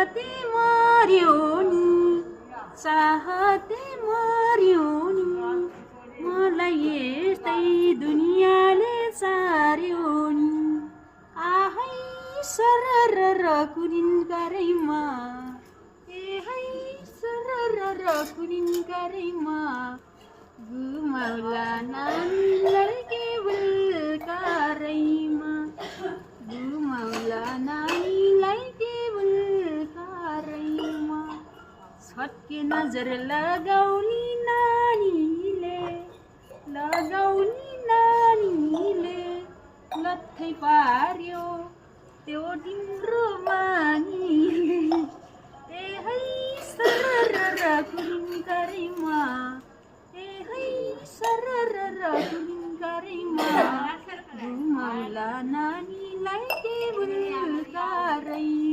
चाहते मर्यो नि चाहते मर्यो नि मलाई यस्तै दुनियाँले सार्यो नि आहै सरर कुनिन करैमा एहै सरर कुनिन करैमा घुमाउला नानीलाई केवल कारैमा घुमाउला नानीलाई केवल कारैमा छट्के नजर लगाउने नानीले लत्थै पार्यो त्यो तिम्रो मानीले एहै सरर कुनिन करैमा एहै सरर कुनिन करैमा घुमाउला नानीलाई केवल कारैमा